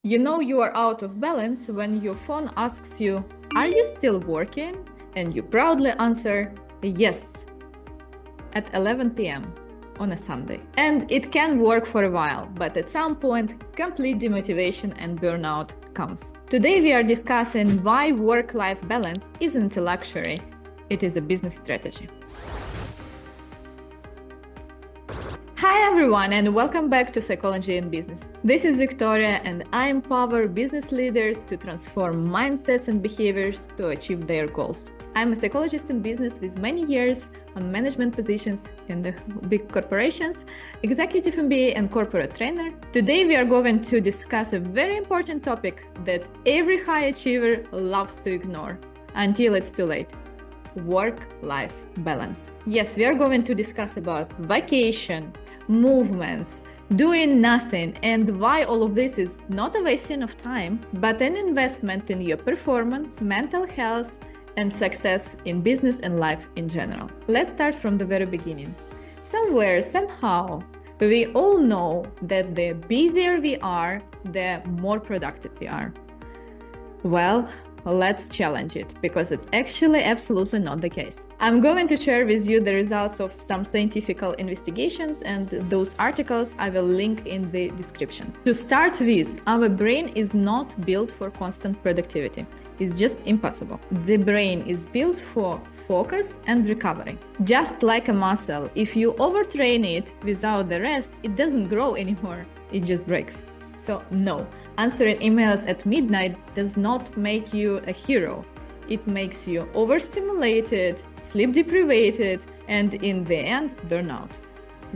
You know you are out of balance when your phone asks you, "Are you still working?" And you proudly answer, "Yes," at 11 p.m. on a Sunday. And it can work for a while, but at some point, complete demotivation and burnout comes. Today we are discussing why work-life balance isn't a luxury, it is a business strategy. Hi everyone, and welcome back to Psychology in Business. This is Victoria, and I empower business leaders to transform mindsets and behaviors to achieve their goals. I'm a psychologist in business with many years on management positions in the big corporations, executive MBA, and corporate trainer. Today we are going to discuss a very important topic that every high achiever loves to ignore until it's too late. Work-life balance. Yes, we are going to discuss about vacation, movements, doing nothing, and why all of this is not a wasting of time, but an investment in your performance, mental health, and success in business and life in general. Let's start from the very beginning. Somewhere, somehow, we all know that the busier we are, the more productive we are. Well, let's challenge it, because it's actually absolutely not the case. I'm going to share with you the results of some scientific investigations, and those articles I will link in the description. To start with, our brain is not built for constant productivity. It's just impossible. The brain is built for focus and recovery. Just like a muscle, if you overtrain it without the rest, it doesn't grow anymore. It just breaks. So no, answering emails at midnight does not make you a hero. It makes you overstimulated, sleep deprived, and in the end, burnout.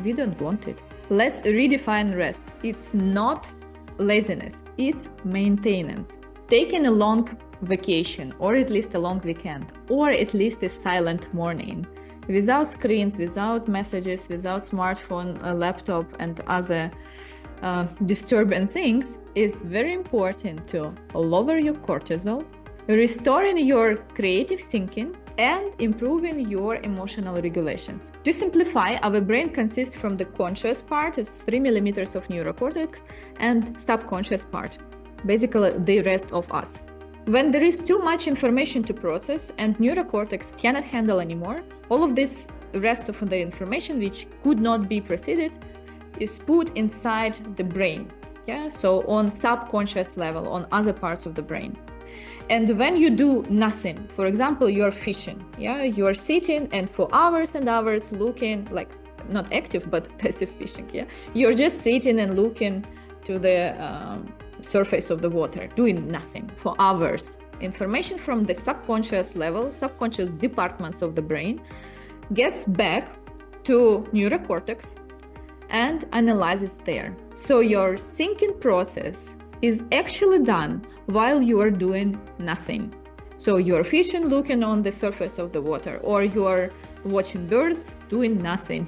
We don't want it. Let's redefine rest. It's not laziness, it's maintenance. Taking a long vacation, or at least a long weekend, or at least a silent morning, without screens, without messages, without smartphone, a laptop, and other disturbing things, is very important to lower your cortisol, restoring your creative thinking, and improving your emotional regulations. To simplify, our brain consists from the conscious part, is 3 millimeters of neurocortex, and subconscious part, basically the rest of us. When there is too much information to process and neurocortex cannot handle anymore, all of this rest of the information which could not be processed is put inside the brain, so on subconscious level, on other parts of the brain. And when you do nothing, for example, you're fishing, you're sitting and for hours and hours looking, like not active but passive fishing, you're just sitting and looking to the surface of the water, doing nothing for hours. Information from the subconscious level, subconscious departments of the brain, gets back to neurocortex and analyzes there. So your thinking process is actually done while you are doing nothing. So you're fishing, looking on the surface of the water, or you're watching birds doing nothing,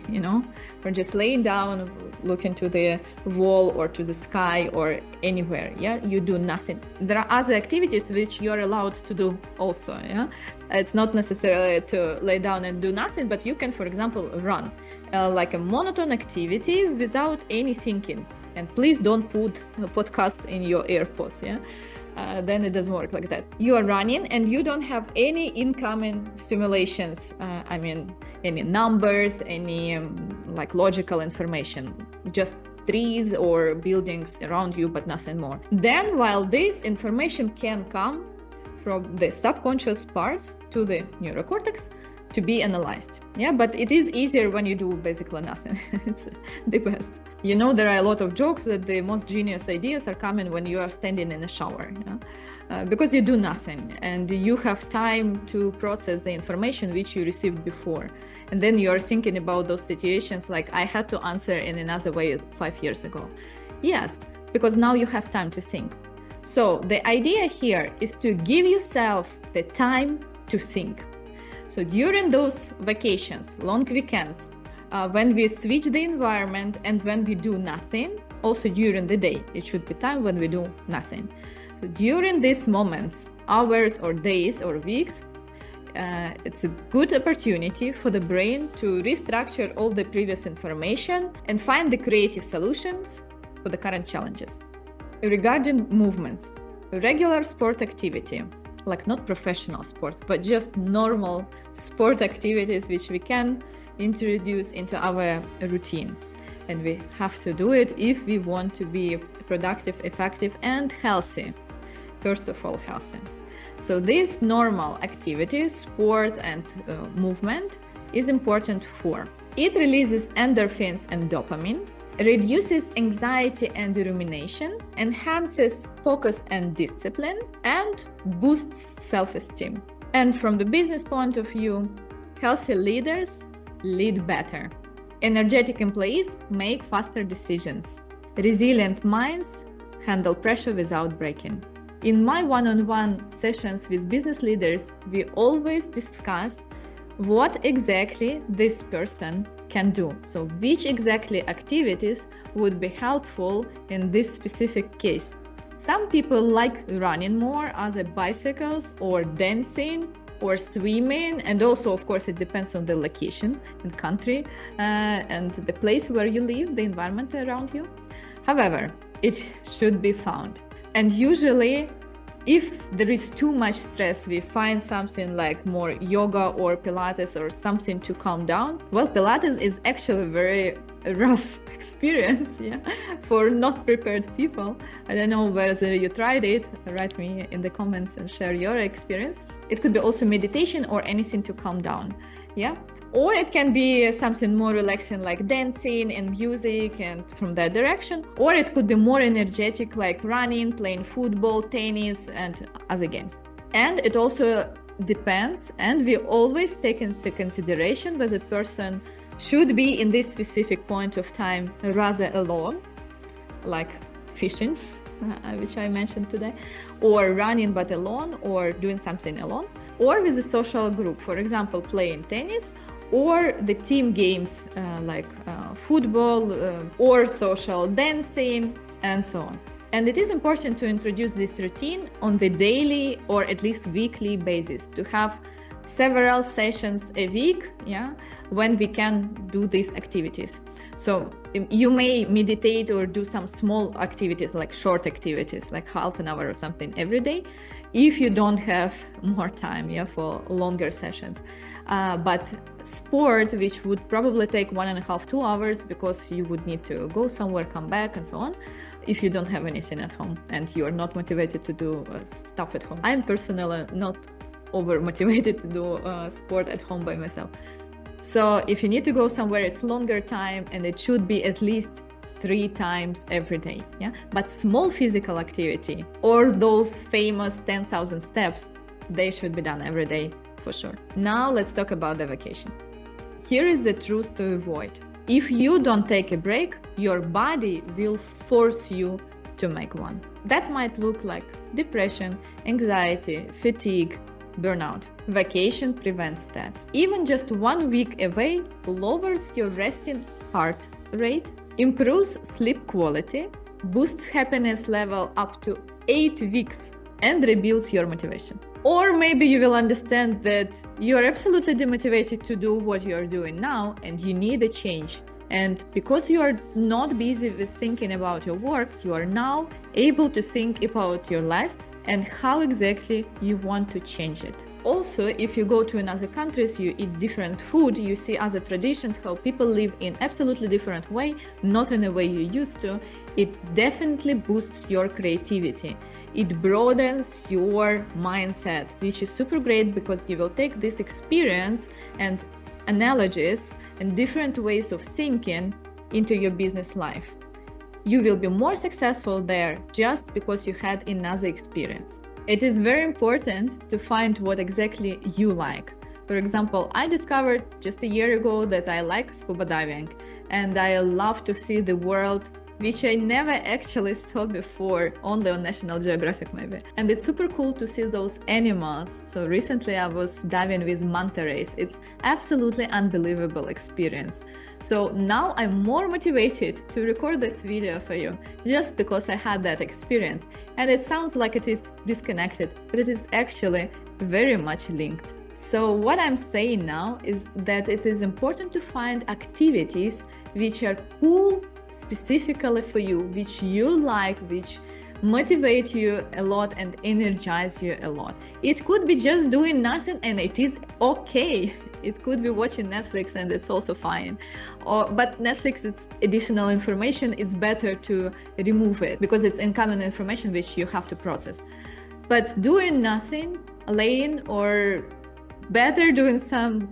or just laying down, looking to the wall or to the sky or anywhere, you do nothing. There are other activities which you're allowed to do also, It's not necessarily to lay down and do nothing, but you can, for example, run, like a monotone activity without any thinking. And please don't put podcasts in your AirPods, then it doesn't work like that. You are running and you don't have any incoming stimulations, any numbers, any like logical information, just trees or buildings around you, but nothing more. Then while this information can come from the subconscious parts to the neurocortex to be analyzed, but it is easier when you do basically nothing. It's the best. There are a lot of jokes that the most genius ideas are coming when you are standing in a shower, because you do nothing and you have time to process the information which you received before. And then you are thinking about those situations like, I had to answer in another way 5 years ago. Yes, because now you have time to think. So the idea here is to give yourself the time to think. So during those vacations, long weekends, when we switch the environment and when we do nothing, also during the day, it should be time when we do nothing. So during these moments, hours or days or weeks, it's a good opportunity for the brain to restructure all the previous information and find the creative solutions for the current challenges. Regarding movements, regular sport activity, like not professional sport, but just normal sport activities which we can introduce into our routine. And we have to do it if we want to be productive, effective, and healthy. First of all, healthy. So this normal activity, sport and movement, is important for it releases endorphins and dopamine, reduces anxiety and rumination, enhances focus and discipline, and boosts self-esteem. And from the business point of view, healthy leaders lead better. Energetic employees make faster decisions. Resilient minds handle pressure without breaking. In my one-on-one sessions with business leaders, we always discuss what exactly this person can do. So which exactly activities would be helpful in this specific case. Some people like running more, other bicycles or dancing or swimming, and also of course it depends on the location and country and the place where you live, the environment around you. However, it should be found. And usually if there is too much stress, we find something like more yoga or Pilates or something to calm down. Well, Pilates is actually a very rough experience, for not prepared people. I don't know whether you tried it. Write me in the comments and share your experience. It could be also meditation or anything to calm down, Or it can be something more relaxing like dancing and music and from that direction. Or it could be more energetic like running, playing football, tennis and other games. And it also depends, and we always take into consideration whether the person should be in this specific point of time rather alone, like fishing, which I mentioned today, or running but alone, or doing something alone, or with a social group, for example, playing tennis, or the team games like football or social dancing and so on. And it is important to introduce this routine on the daily or at least weekly basis, to have several sessions a week, when we can do these activities. So you may meditate or do some small activities, like short activities, like half an hour or something every day, if you don't have more time for longer sessions. But sport, which would probably take 1.5 to 2 hours, because you would need to go somewhere, come back and so on, if you don't have anything at home and you are not motivated to do stuff at home. I'm personally not over motivated to do sport at home by myself. So if you need to go somewhere, it's longer time, and it should be at least 3 times every day. But small physical activity or those famous 10,000 steps, they should be done every day for sure. Now let's talk about the vacation. Here is the truth to avoid. If you don't take a break, your body will force you to make one. That might look like depression, anxiety, fatigue, burnout. Vacation prevents that. Even just 1 week away lowers your resting heart rate, improves sleep quality, boosts happiness level up to 8 weeks, and rebuilds your motivation. Or maybe you will understand that you are absolutely demotivated to do what you are doing now and you need a change. And because you are not busy with thinking about your work, you are now able to think about your life and how exactly you want to change it. Also, if you go to another countries, you eat different food, you see other traditions, how people live in absolutely different way, not in a way you used to, it definitely boosts your creativity. It broadens your mindset, which is super great because you will take this experience and analogies and different ways of thinking into your business life. You will be more successful there just because you had another experience. It is very important to find what exactly you like. For example, I discovered just a year ago that I like scuba diving and I love to see the world, which I never actually saw before, only on National Geographic maybe. And it's super cool to see those animals. So recently I was diving with manta rays. It's absolutely unbelievable experience. So now I'm more motivated to record this video for you just because I had that experience. And it sounds like it is disconnected, but it is actually very much linked. So what I'm saying now is that it is important to find activities which are cool specifically for you, which you like, which motivate you a lot and energize you a lot. It could be just doing nothing, and it is okay. It could be watching Netflix, and it's also fine. But Netflix, it's additional information. It's better to remove it because it's incoming information which you have to process. But doing nothing, laying, or better doing some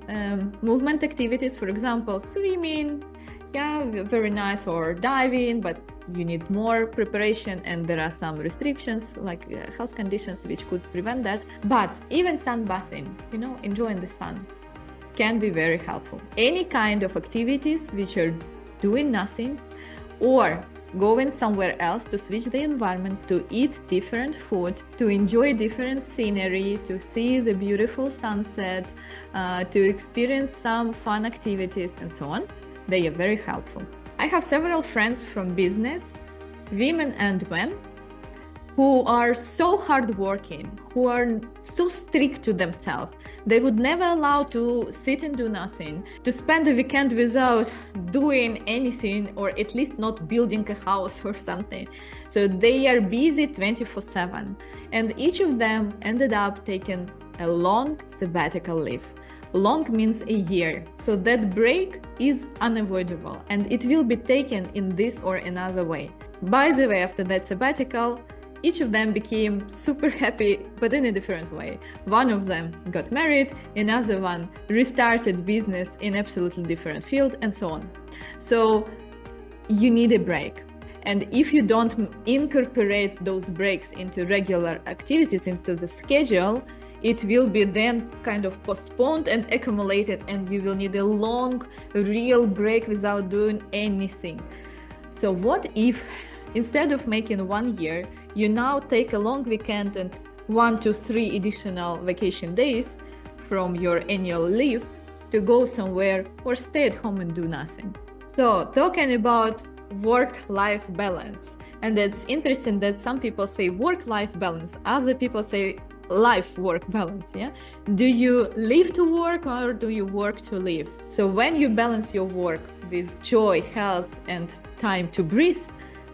movement activities, for example, swimming, yeah, very nice, or diving, but you need more preparation and there are some restrictions like health conditions which could prevent that. But even sunbathing, enjoying the sun, can be very helpful. Any kind of activities which are doing nothing, or going somewhere else to switch the environment, to eat different food, to enjoy different scenery, to see the beautiful sunset, to experience some fun activities and so on, they are very helpful. I have several friends from business, women and men, who are so hardworking, who are so strict to themselves. They would never allow to sit and do nothing, to spend the weekend without doing anything, or at least not building a house or something. So they are busy 24/7. And each of them ended up taking a long sabbatical leave. Long means a year. So that break is unavoidable, and it will be taken in this or another way. By the way, after that sabbatical, each of them became super happy, but in a different way. One of them got married, another one restarted business in absolutely different field, and so on. So you need a break. And if you don't incorporate those breaks into regular activities, into the schedule, it will be then kind of postponed and accumulated, and you will need a long, real break without doing anything. So what if, instead of making 1 year, you now take a long weekend and 1 to 3 additional vacation days from your annual leave to go somewhere or stay at home and do nothing? So talking about work-life balance, and it's interesting that some people say work-life balance, other people say life-work balance, yeah? Do you live to work or do you work to live? So when you balance your work with joy, health, and time to breathe,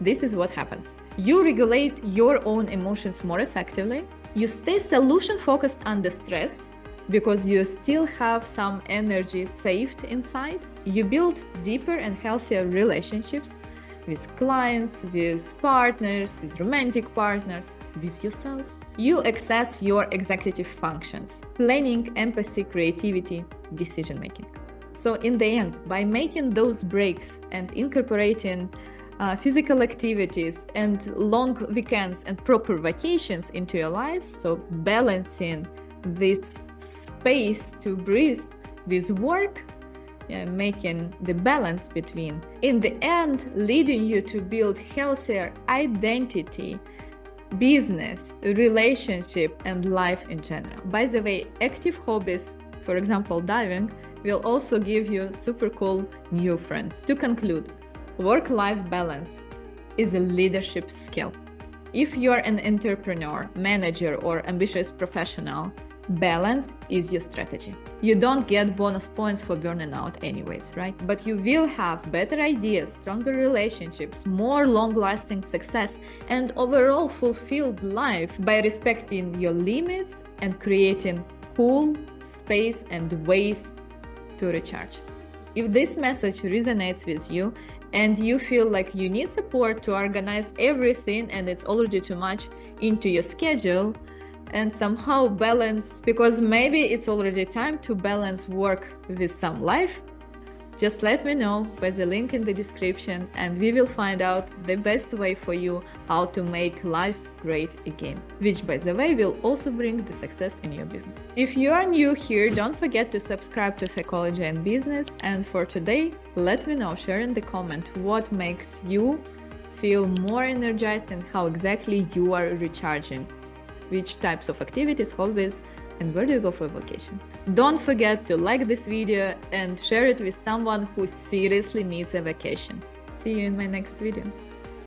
this is what happens. You regulate your own emotions more effectively. You stay solution-focused under stress because you still have some energy saved inside. You build deeper and healthier relationships with clients, with partners, with romantic partners, with yourself. You access your executive functions: planning, empathy, creativity, decision-making. So in the end, by making those breaks and incorporating physical activities and long weekends and proper vacations into your lives, so balancing this space to breathe with work, making the balance between, in the end, leading you to build healthier identity, business, relationship, and life in general. By the way, active hobbies, for example, diving, will also give you super cool new friends. To conclude, work-life balance is a leadership skill. If you're an entrepreneur, manager, or ambitious professional, balance is your strategy. You don't get bonus points for burning out anyways, right? But you will have better ideas, stronger relationships, more long-lasting success, and overall fulfilled life by respecting your limits and creating cool space and ways to recharge. If this message resonates with you and you feel like you need support to organize everything and it's already too much into your schedule, and somehow balance, because maybe it's already time to balance work with some life, just let me know by the link in the description, and we will find out the best way for you how to make life great again, which, by the way, will also bring the success in your business. If you are new here, don't forget to subscribe to Psychology and Business. And for today, let me know, share in the comment what makes you feel more energized and how exactly you are recharging, which types of activities, hobbies, and where do you go for vacation. Don't forget to like this video and share it with someone who seriously needs a vacation. See you in my next video.